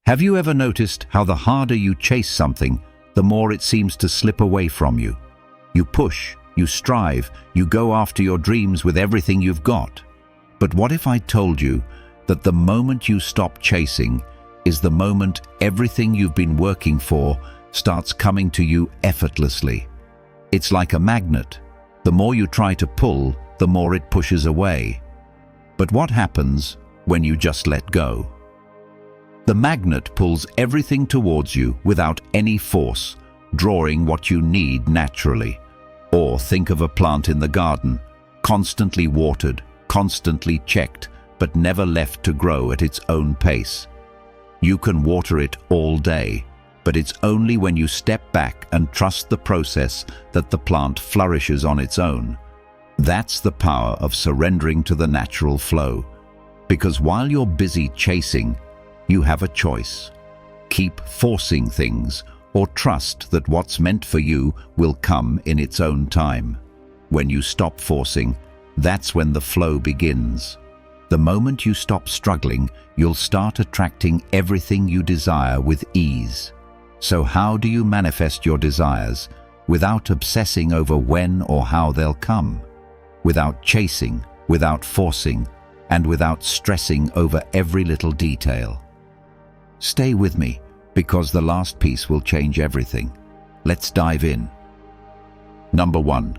Have you ever noticed how the harder you chase something, the more it seems to slip away from you? You push, you strive, you go after your dreams with everything you've got. But what if I told you that the moment you stop chasing is the moment everything you've been working for starts coming to you effortlessly? It's like a magnet. The more you try to pull, the more it pushes away. But what happens when you just let go? The magnet pulls everything towards you without any force, drawing what you need naturally. Or think of a plant in the garden, constantly watered, constantly checked, but never left to grow at its own pace. You can water it all day, but it's only when you step back and trust the process that the plant flourishes on its own. That's the power of surrendering to the natural flow. Because while you're busy chasing, you have a choice. Keep forcing things, or trust that what's meant for you will come in its own time. When you stop forcing, that's when the flow begins. The moment you stop struggling, you'll start attracting everything you desire with ease. So how do you manifest your desires without obsessing over when or how they'll come? Without chasing, without forcing, and without stressing over every little detail. Stay with me, because the last piece will change everything. Let's dive in. Number 1.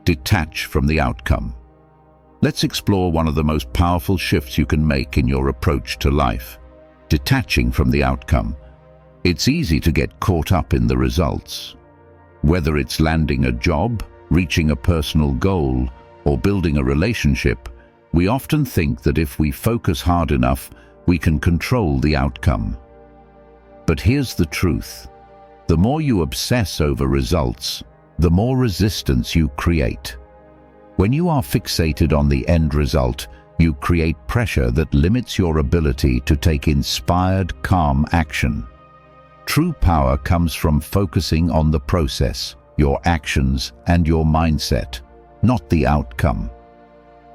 Detach from the outcome. Let's explore one of the most powerful shifts you can make in your approach to life. Detaching from the outcome. It's easy to get caught up in the results. Whether it's landing a job, reaching a personal goal, or building a relationship, we often think that if we focus hard enough, we can control the outcome. But here's the truth. The more you obsess over results, the more resistance you create. When you are fixated on the end result, you create pressure that limits your ability to take inspired, calm action. True power comes from focusing on the process, your actions, and your mindset, not the outcome.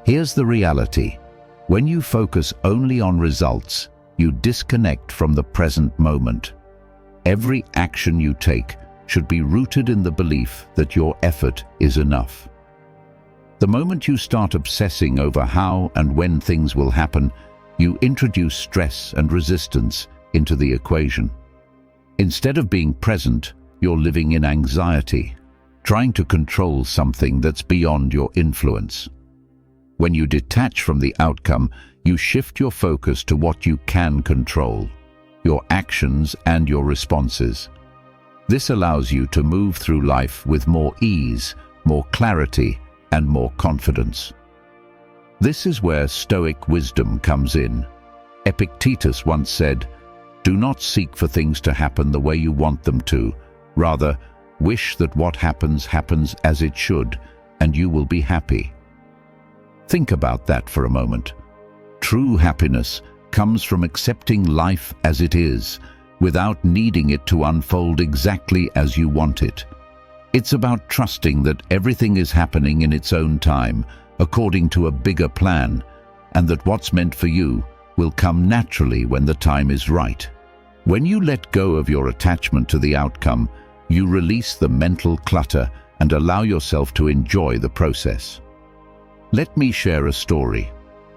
Here's the reality. When you focus only on results, you disconnect from the present moment. Every action you take should be rooted in the belief that your effort is enough. The moment you start obsessing over how and when things will happen, you introduce stress and resistance into the equation. Instead of being present, you're living in anxiety, trying to control something that's beyond your influence. When you detach from the outcome, you shift your focus to what you can control, your actions and your responses. This allows you to move through life with more ease, more clarity, and more confidence. This is where Stoic wisdom comes in. Epictetus once said, "Do not seek for things to happen the way you want them to. Rather, wish that what happens happens as it should, and you will be happy." Think about that for a moment. True happiness comes from accepting life as it is, without needing it to unfold exactly as you want it. It's about trusting that everything is happening in its own time, according to a bigger plan, and that what's meant for you will come naturally when the time is right. When you let go of your attachment to the outcome, you release the mental clutter and allow yourself to enjoy the process. Let me share a story.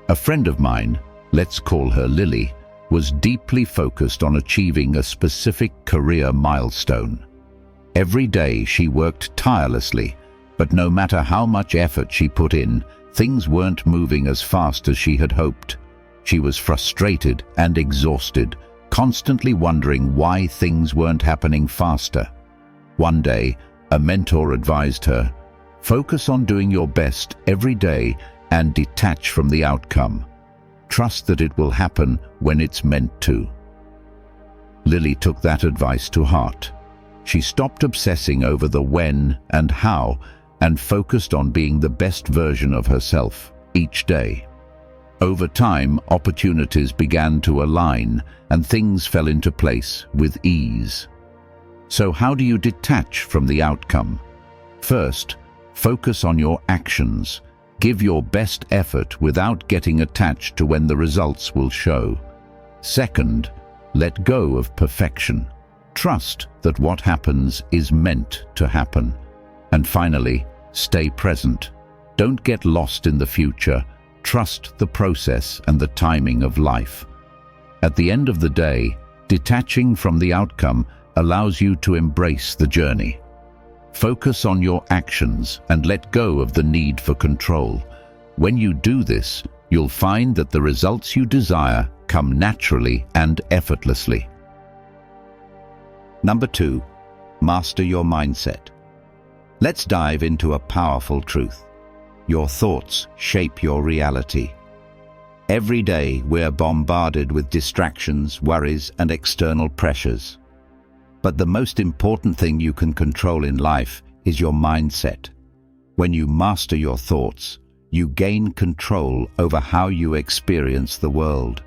A friend of mine, let's call her Lily, was deeply focused on achieving a specific career milestone. Every day she worked tirelessly, but no matter how much effort she put in, things weren't moving as fast as she had hoped. She was frustrated and exhausted, constantly wondering why things weren't happening faster. One day, a mentor advised her, "Focus on doing your best every day and detach from the outcome. Trust that it will happen when it's meant to." Lily took that advice to heart. She stopped obsessing over the when and how and focused on being the best version of herself each day. Over time, opportunities began to align and things fell into place with ease. So how do you detach from the outcome? First, focus on your actions. Give your best effort without getting attached to when the results will show. Second, Let go of perfection. Trust that what happens is meant to happen. And finally, stay present. Don't get lost in the future. Trust the process and the timing of life. At the end of the day, detaching from the outcome allows you to embrace the journey. Focus on your actions and let go of the need for control. When you do this, you'll find that the results you desire come naturally and effortlessly. Number 2, master your mindset. Let's dive into a powerful truth. Your thoughts shape your reality. Every day we're bombarded with distractions, worries, and external pressures. But the most important thing you can control in life is your mindset. When you master your thoughts, you gain control over how you experience the world.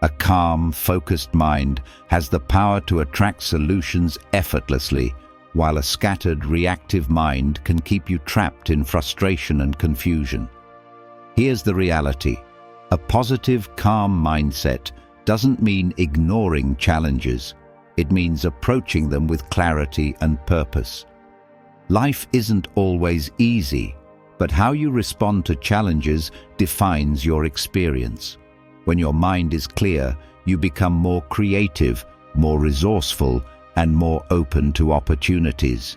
A calm, focused mind has the power to attract solutions effortlessly, while a scattered, reactive mind can keep you trapped in frustration and confusion. Here's the reality. A positive, calm mindset doesn't mean ignoring challenges. It means approaching them with clarity and purpose. Life isn't always easy, but how you respond to challenges defines your experience. When your mind is clear, you become more creative, more resourceful, and more open to opportunities.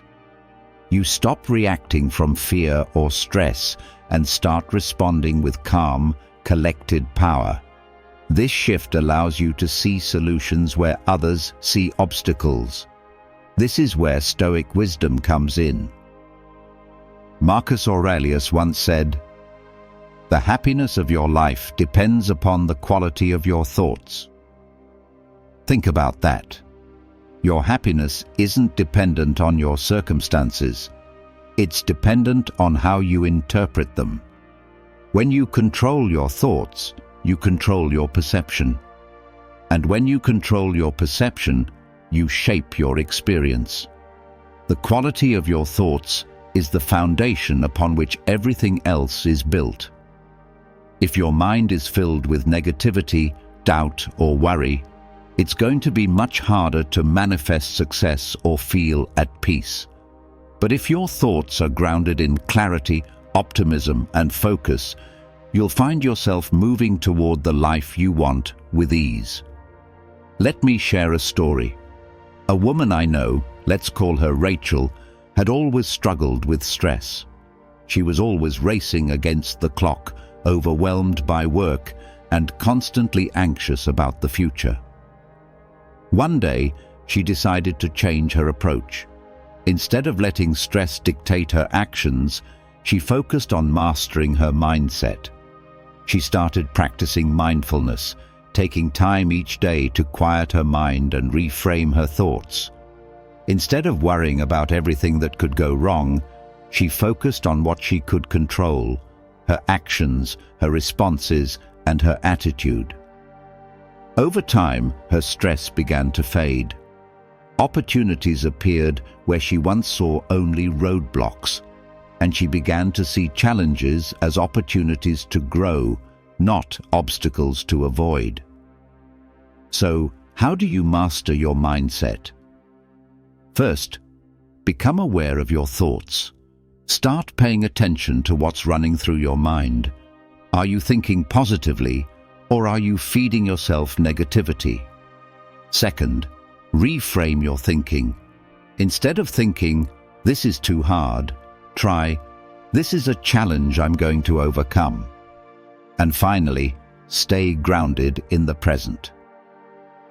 You stop reacting from fear or stress and start responding with calm, collected power. This shift allows you to see solutions where others see obstacles. This is where Stoic wisdom comes in. Marcus Aurelius once said, "The happiness of your life depends upon the quality of your thoughts." Think about that. Your happiness isn't dependent on your circumstances. It's dependent on how you interpret them. When you control your thoughts, you control your perception. And when you control your perception, you shape your experience. The quality of your thoughts is the foundation upon which everything else is built. If your mind is filled with negativity, doubt, or worry, it's going to be much harder to manifest success or feel at peace. But if your thoughts are grounded in clarity, optimism, and focus, you'll find yourself moving toward the life you want with ease. Let me share a story. A woman I know, let's call her Rachel, had always struggled with stress. She was always racing against the clock, overwhelmed by work, and constantly anxious about the future. One day, she decided to change her approach. Instead of letting stress dictate her actions, she focused on mastering her mindset. She started practicing mindfulness, taking time each day to quiet her mind and reframe her thoughts. Instead of worrying about everything that could go wrong, she focused on what she could control: her actions, her responses, and her attitude. Over time, her stress began to fade. Opportunities appeared where she once saw only roadblocks, and she began to see challenges as opportunities to grow, not obstacles to avoid. So, how do you master your mindset? First, become aware of your thoughts. Start paying attention to what's running through your mind. Are you thinking positively, or are you feeding yourself negativity? Second, reframe your thinking. Instead of thinking, "This is too hard," try, "This is a challenge I'm going to overcome." And finally, stay grounded in the present.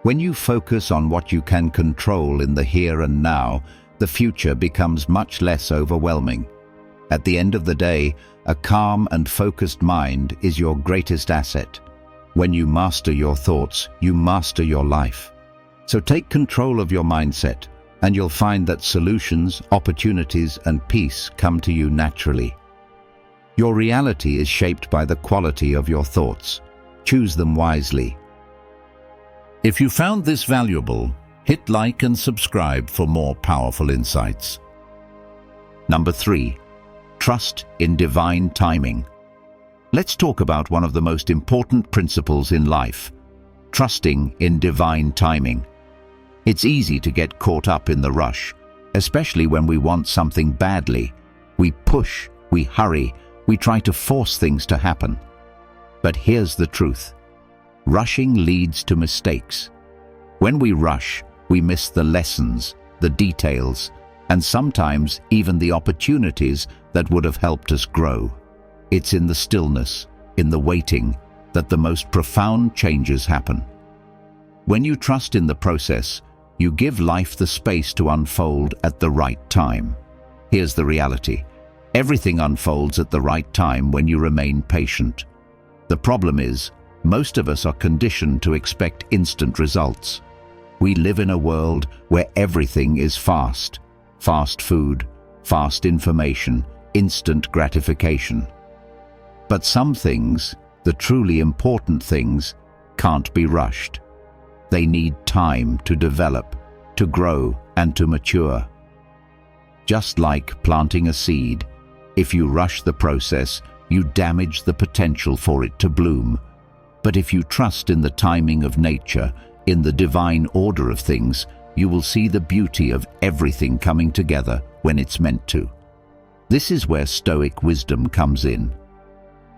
When you focus on what you can control in the here and now, the future becomes much less overwhelming. At the end of the day, a calm and focused mind is your greatest asset. When you master your thoughts, you master your life. So take control of your mindset, and you'll find that solutions, opportunities, and peace come to you naturally. Your reality is shaped by the quality of your thoughts. Choose them wisely. If you found this valuable, hit like and subscribe for more powerful insights. Number 3, trust in divine timing. Let's talk about one of the most important principles in life: trusting in divine timing. It's easy to get caught up in the rush, especially when we want something badly. We push, we hurry, we try to force things to happen. But here's the truth. Rushing leads to mistakes. When we rush, we miss the lessons, the details, and sometimes even the opportunities that would have helped us grow. It's in the stillness, in the waiting, that the most profound changes happen. When you trust in the process, you give life the space to unfold at the right time. Here's the reality. Everything unfolds at the right time when you remain patient. The problem is, most of us are conditioned to expect instant results. We live in a world where everything is fast. Fast food, fast information, instant gratification. But some things, the truly important things, can't be rushed. They need time to develop, to grow, and to mature. Just like planting a seed, if you rush the process, you damage the potential for it to bloom. But if you trust in the timing of nature, in the divine order of things, you will see the beauty of everything coming together when it's meant to. This is where Stoic wisdom comes in.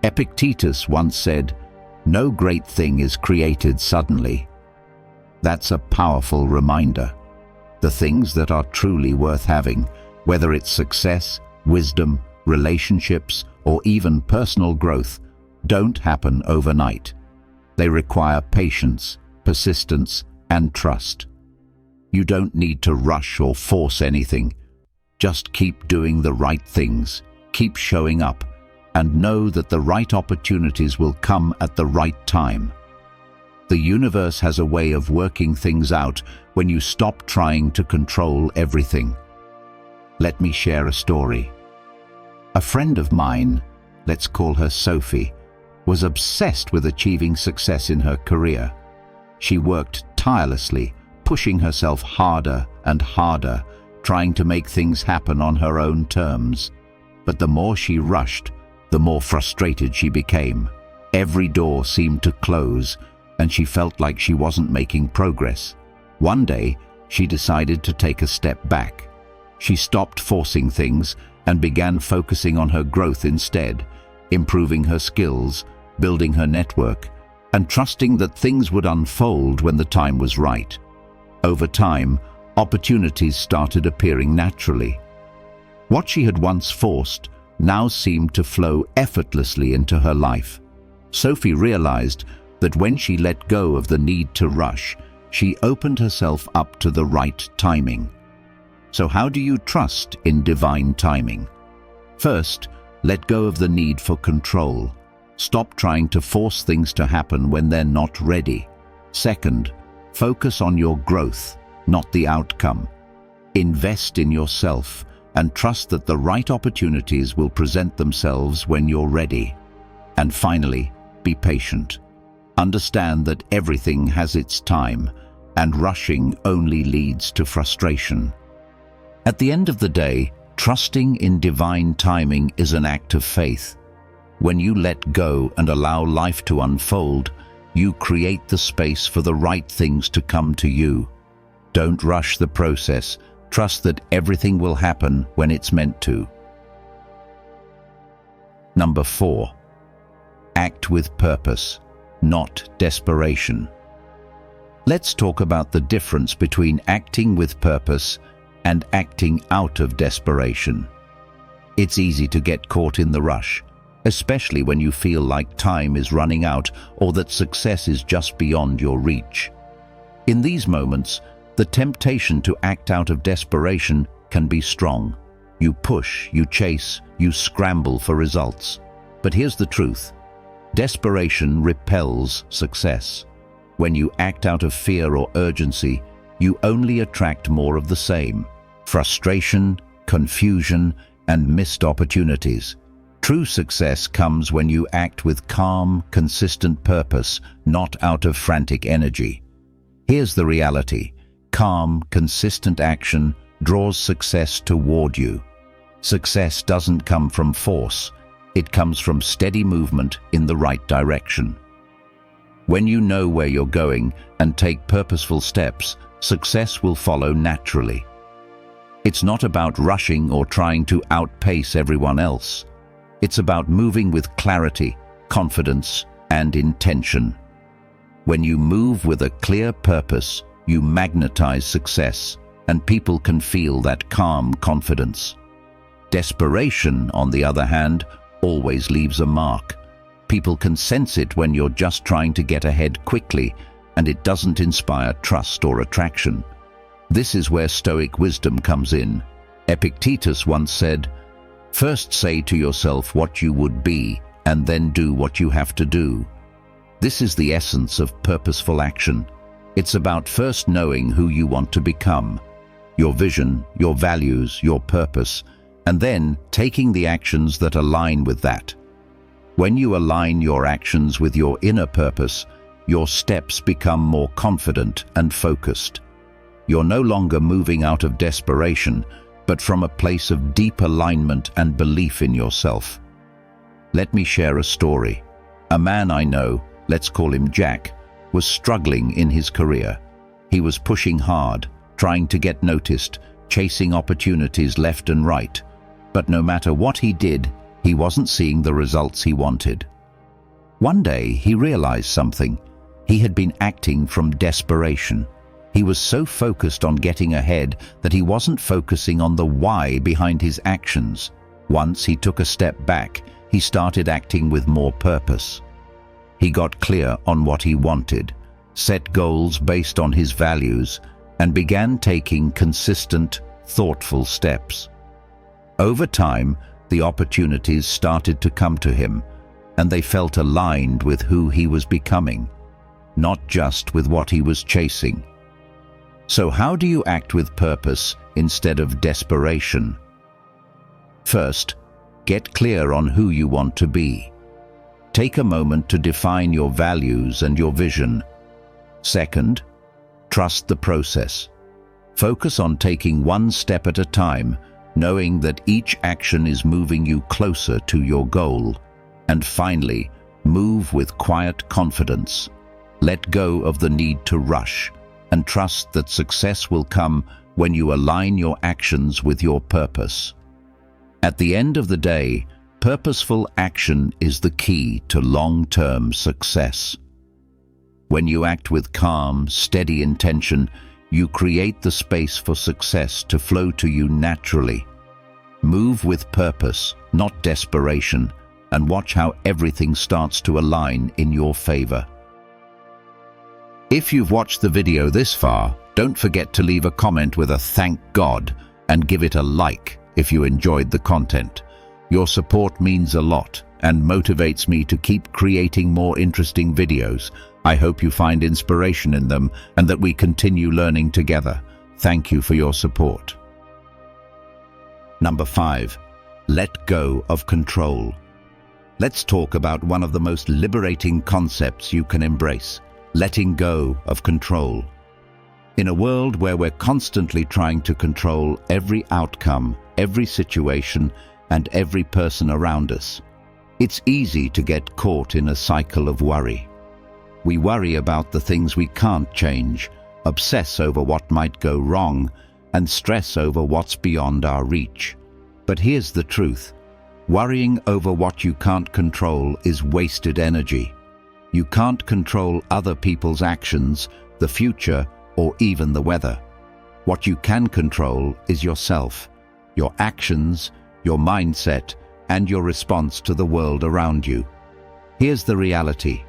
Epictetus once said, "No great thing is created suddenly." That's a powerful reminder. The things that are truly worth having, whether it's success, wisdom, relationships, or even personal growth, don't happen overnight. They require patience, persistence, and trust. You don't need to rush or force anything. Just keep doing the right things, keep showing up, and know that the right opportunities will come at the right time. The universe has a way of working things out when you stop trying to control everything. Let me share a story. A friend of mine, let's call her Sophie, was obsessed with achieving success in her career. She worked tirelessly, pushing herself harder and harder, trying to make things happen on her own terms. But the more she rushed, the more frustrated she became. Every door seemed to close, and she felt like she wasn't making progress. One day, she decided to take a step back. She stopped forcing things and began focusing on her growth instead, improving her skills, building her network, and trusting that things would unfold when the time was right. Over time, opportunities started appearing naturally. What she had once forced now seemed to flow effortlessly into her life. Sophie realized that when she let go of the need to rush, she opened herself up to the right timing. So how do you trust in divine timing? First, let go of the need for control. Stop trying to force things to happen when they're not ready. Second, focus on your growth, not the outcome. Invest in yourself and trust that the right opportunities will present themselves when you're ready. And finally, be patient. Understand that everything has its time, and rushing only leads to frustration. At the end of the day, trusting in divine timing is an act of faith. When you let go and allow life to unfold, you create the space for the right things to come to you. Don't rush the process. Trust that everything will happen when it's meant to. Number 4. Act with purpose, not desperation. Let's talk about the difference between acting with purpose and acting out of desperation. It's easy to get caught in the rush, especially when you feel like time is running out or that success is just beyond your reach. In these moments, the temptation to act out of desperation can be strong. You push, you chase, you scramble for results. But here's the truth. Desperation repels success. When you act out of fear or urgency, you only attract more of the same: frustration, confusion, and missed opportunities. True success comes when you act with calm, consistent purpose, not out of frantic energy. Here's the reality. Calm, consistent action draws success toward you. Success doesn't come from force. It comes from steady movement in the right direction. When you know where you're going and take purposeful steps, success will follow naturally. It's not about rushing or trying to outpace everyone else. It's about moving with clarity, confidence, and intention. When you move with a clear purpose, you magnetize success, and people can feel that calm confidence. Desperation, on the other hand, always leaves a mark. People can sense it when you're just trying to get ahead quickly, and it doesn't inspire trust or attraction. This is where Stoic wisdom comes in. Epictetus once said, "First say to yourself what you would be, and then do what you have to do." This is the essence of purposeful action. It's about first knowing who you want to become, your vision, your values, your purpose, and then taking the actions that align with that. When you align your actions with your inner purpose, your steps become more confident and focused. You're no longer moving out of desperation, but from a place of deep alignment and belief in yourself. Let me share a story. A man I know, let's call him Jack, was struggling in his career. He was pushing hard, trying to get noticed, chasing opportunities left and right. But no matter what he did, he wasn't seeing the results he wanted. One day, he realized something. He had been acting from desperation. He was so focused on getting ahead that he wasn't focusing on the why behind his actions. Once he took a step back, he started acting with more purpose. He got clear on what he wanted, set goals based on his values, and began taking consistent, thoughtful steps. Over time, the opportunities started to come to him, and they felt aligned with who he was becoming, not just with what he was chasing. So how do you act with purpose instead of desperation? First, get clear on who you want to be. Take a moment to define your values and your vision. Second, trust the process. Focus on taking one step at a time, knowing that each action is moving you closer to your goal. And finally, move with quiet confidence. Let go of the need to rush, and trust that success will come when you align your actions with your purpose. At the end of the day, purposeful action is the key to long-term success. When you act with calm, steady intention, you create the space for success to flow to you naturally. Move with purpose, not desperation, and watch how everything starts to align in your favor. If you've watched the video this far, don't forget to leave a comment with a "Thank God" and give it a like if you enjoyed the content. Your support means a lot and motivates me to keep creating more interesting videos. I hope you find inspiration in them and that we continue learning together. Thank you for your support. Number 5. Let go of control. Let's talk about one of the most liberating concepts you can embrace: letting go of control. In a world where we're constantly trying to control every outcome, every situation, and every person around us, it's easy to get caught in a cycle of worry. We worry about the things we can't change, obsess over what might go wrong, and stress over what's beyond our reach. But here's the truth: worrying over what you can't control is wasted energy. You can't control other people's actions, the future, or even the weather. What you can control is yourself, your actions, your mindset, and your response to the world around you. Here's the reality: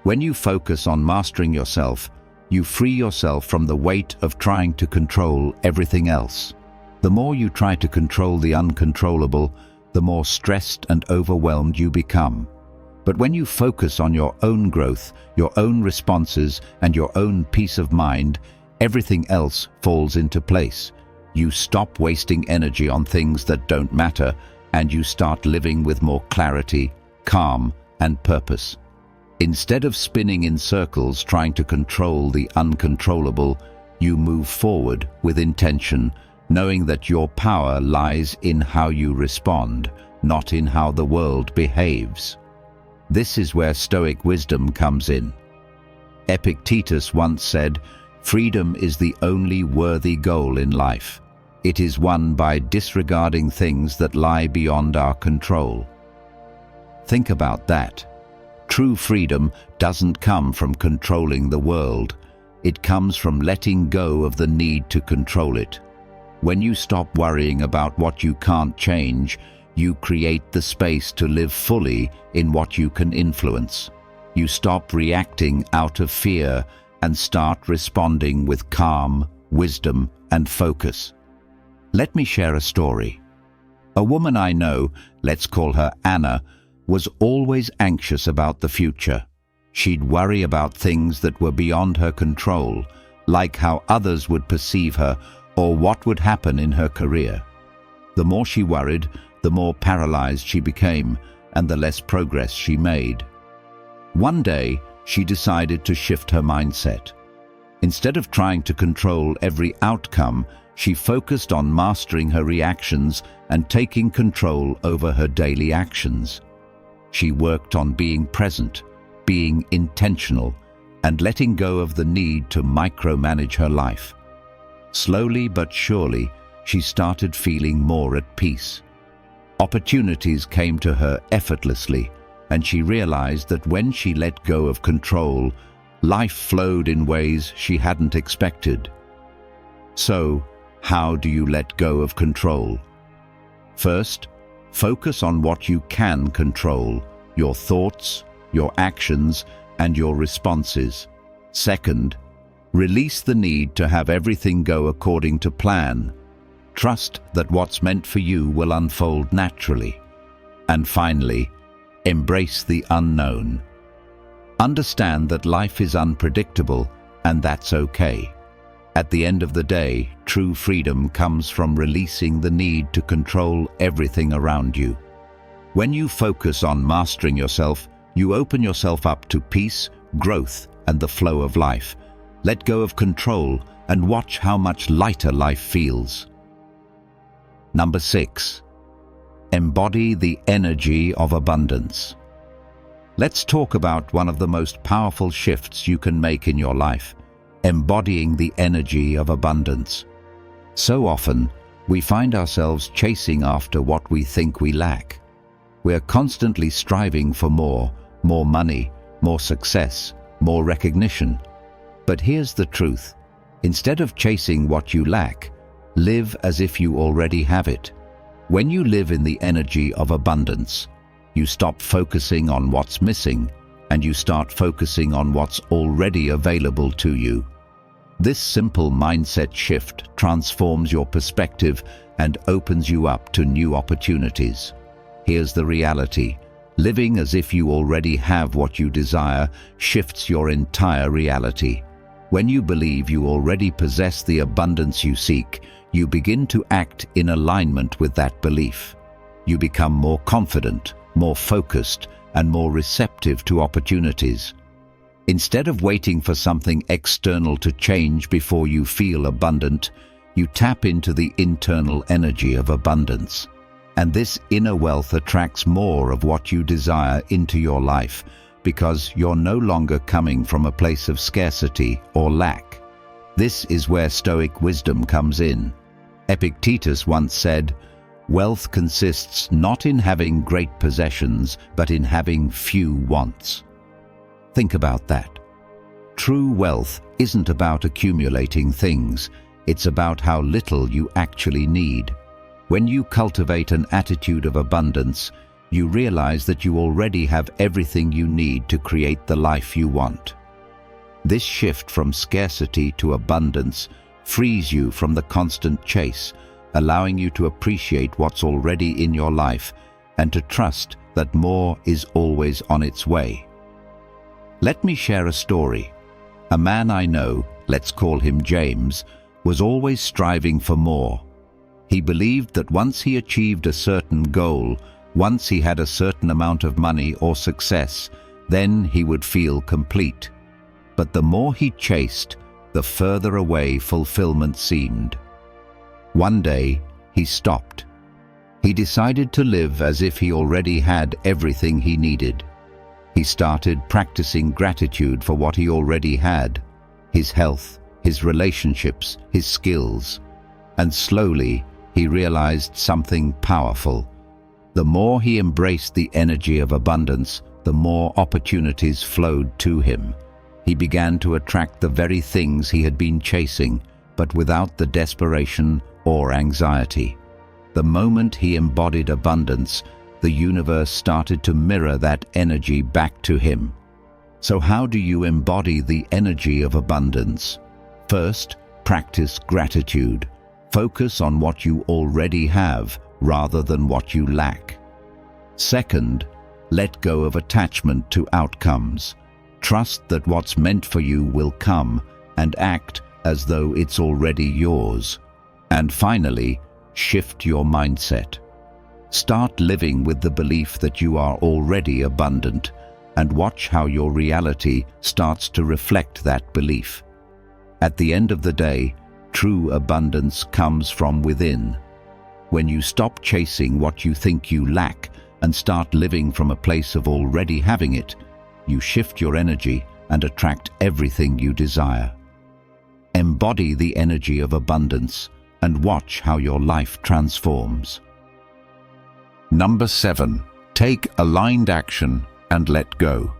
when you focus on mastering yourself, you free yourself from the weight of trying to control everything else. The more you try to control the uncontrollable, the more stressed and overwhelmed you become. But when you focus on your own growth, your own responses, and your own peace of mind, everything else falls into place. You stop wasting energy on things that don't matter, and you start living with more clarity, calm, and purpose. Instead of spinning in circles trying to control the uncontrollable, you move forward with intention, knowing that your power lies in how you respond, not in how the world behaves. This is where Stoic wisdom comes in. Epictetus once said, "Freedom is the only worthy goal in life. It is won by disregarding things that lie beyond our control." Think about that. True freedom doesn't come from controlling the world. It comes from letting go of the need to control it. When you stop worrying about what you can't change, you create the space to live fully in what you can influence. You stop reacting out of fear and start responding with calm, wisdom, and focus. Let me share a story. A woman I know, let's call her Anna, was always anxious about the future. She'd worry about things that were beyond her control, like how others would perceive her or what would happen in her career. The more she worried, the more paralyzed she became, and the less progress she made. One day, she decided to shift her mindset. Instead of trying to control every outcome, she focused on mastering her reactions and taking control over her daily actions. She worked on being present, being intentional, and letting go of the need to micromanage her life. Slowly but surely, she started feeling more at peace. Opportunities came to her effortlessly, and she realized that when she let go of control, life flowed in ways she hadn't expected. So, how do you let go of control? First, focus on what you can control: your thoughts, your actions, and your responses. Second, release the need to have everything go according to plan. Trust that what's meant for you will unfold naturally. And finally, embrace the unknown. Understand that life is unpredictable, and that's okay. At the end of the day, true freedom comes from releasing the need to control everything around you. When you focus on mastering yourself, you open yourself up to peace, growth, and the flow of life. Let go of control and watch how much lighter life feels. Number 6. Embody the energy of abundance. Let's talk about one of the most powerful shifts you can make in your life: embodying the energy of abundance. So often, we find ourselves chasing after what we think we lack. We're constantly striving for more money, more success, more recognition. But here's the truth. Instead of chasing what you lack, live as if you already have it. When you live in the energy of abundance, you stop focusing on what's missing and you start focusing on what's already available to you. This simple mindset shift transforms your perspective and opens you up to new opportunities. Here's the reality. Living as if you already have what you desire shifts your entire reality. When you believe you already possess the abundance you seek, you begin to act in alignment with that belief. You become more confident, more focused, and more receptive to opportunities. Instead of waiting for something external to change before you feel abundant, you tap into the internal energy of abundance. And this inner wealth attracts more of what you desire into your life, because you're no longer coming from a place of scarcity or lack. This is where Stoic wisdom comes in. Epictetus once said, "Wealth consists not in having great possessions, but in having few wants." Think about that. True wealth isn't about accumulating things, it's about how little you actually need. When you cultivate an attitude of abundance, you realize that you already have everything you need to create the life you want. This shift from scarcity to abundance frees you from the constant chase, allowing you to appreciate what's already in your life and to trust that more is always on its way. Let me share a story. A man I know, let's call him James, was always striving for more. He believed that once he achieved a certain goal, once he had a certain amount of money or success, then he would feel complete. But the more he chased, the further away fulfillment seemed. One day, he stopped. He decided to live as if he already had everything he needed. He started practicing gratitude for what he already had: his health, his relationships, his skills. And slowly, he realized something powerful. The more he embraced the energy of abundance, the more opportunities flowed to him. He began to attract the very things he had been chasing, but without the desperation or anxiety. The moment he embodied abundance, the universe started to mirror that energy back to him. So how do you embody the energy of abundance? First, practice gratitude. Focus on what you already have rather than what you lack. Second, let go of attachment to outcomes. Trust that what's meant for you will come, and act as though it's already yours. And finally, shift your mindset. Start living with the belief that you are already abundant, and watch how your reality starts to reflect that belief. At the end of the day, true abundance comes from within. When you stop chasing what you think you lack and start living from a place of already having it, you shift your energy and attract everything you desire. Embody the energy of abundance and watch how your life transforms. Number 7. Take aligned action and let go.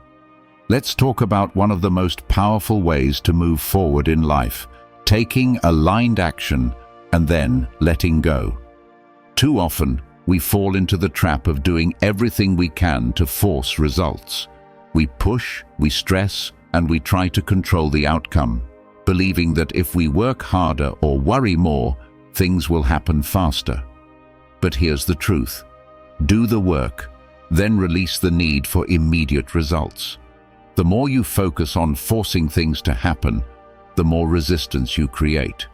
Let's talk about one of the most powerful ways to move forward in life: taking aligned action and then letting go. Too often, we fall into the trap of doing everything we can to force results. We push, we stress, and we try to control the outcome, believing that if we work harder or worry more, things will happen faster. But here's the truth. Do the work, then release the need for immediate results. The more you focus on forcing things to happen, the more resistance you create.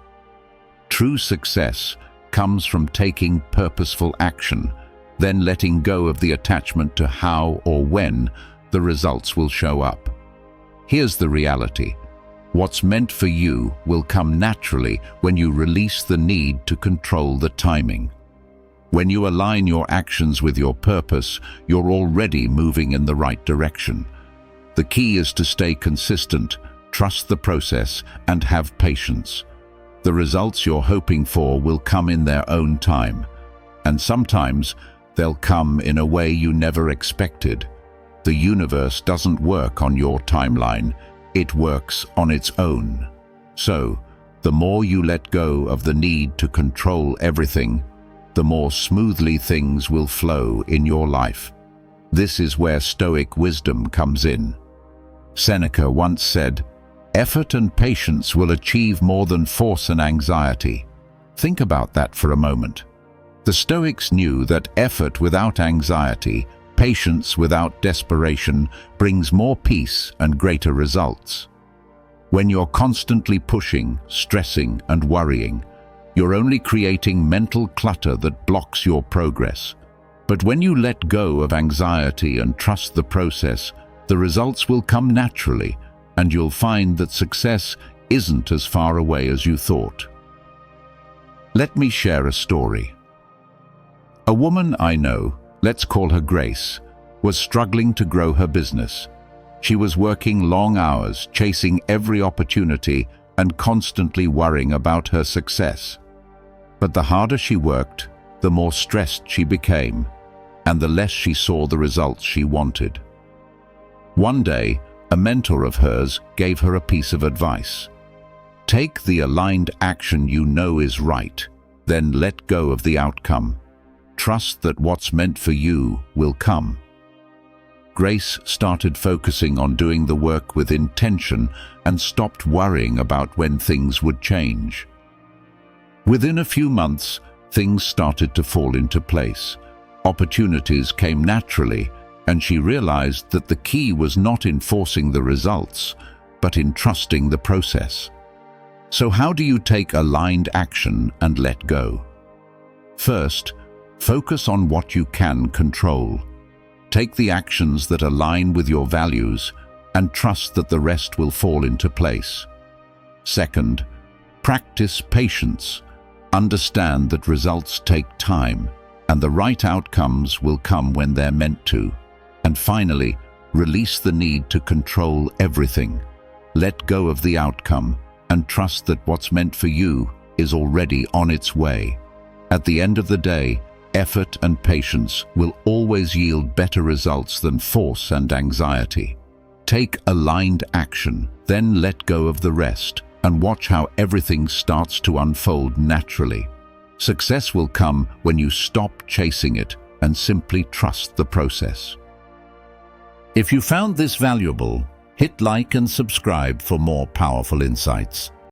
True success comes from taking purposeful action, then letting go of the attachment to how or when the results will show up. Here's the reality. What's meant for you will come naturally when you release the need to control the timing. When you align your actions with your purpose, you're already moving in the right direction. The key is to stay consistent, trust the process, and have patience. The results you're hoping for will come in their own time, and sometimes they'll come in a way you never expected. The universe doesn't work on your timeline, it works on its own. So, the more you let go of the need to control everything, the more smoothly things will flow in your life. This is where Stoic wisdom comes in. Seneca once said, "Effort and patience will achieve more than force and anxiety." Think about that for a moment. The Stoics knew that effort without anxiety, patience without desperation, brings more peace and greater results. When you're constantly pushing, stressing, and worrying, you're only creating mental clutter that blocks your progress. But when you let go of anxiety and trust the process, the results will come naturally, and you'll find that success isn't as far away as you thought. Let me share a story. A woman I know, let's call her Grace, was struggling to grow her business. She was working long hours, chasing every opportunity, and constantly worrying about her success. But the harder she worked, the more stressed she became, and the less she saw the results she wanted. One day, a mentor of hers gave her a piece of advice. Take the aligned action you know is right, then let go of the outcome. Trust that what's meant for you will come. Grace started focusing on doing the work with intention and stopped worrying about when things would change. Within a few months, things started to fall into place. Opportunities came naturally, and she realized that the key was not in forcing the results, but in trusting the process. So how do you take aligned action and let go? First, focus on what you can control. Take the actions that align with your values and trust that the rest will fall into place. Second, practice patience. Understand that results take time, and the right outcomes will come when they're meant to. And finally, Release the need to control everything. Let go of the outcome and trust that what's meant for you is already on its way. At the end of the day, effort and patience will always yield better results than force and anxiety. Take aligned action, then let go of the rest, and watch how everything starts to unfold naturally. Success will come when you stop chasing it and simply trust the process. If you found this valuable, hit like and subscribe for more powerful insights.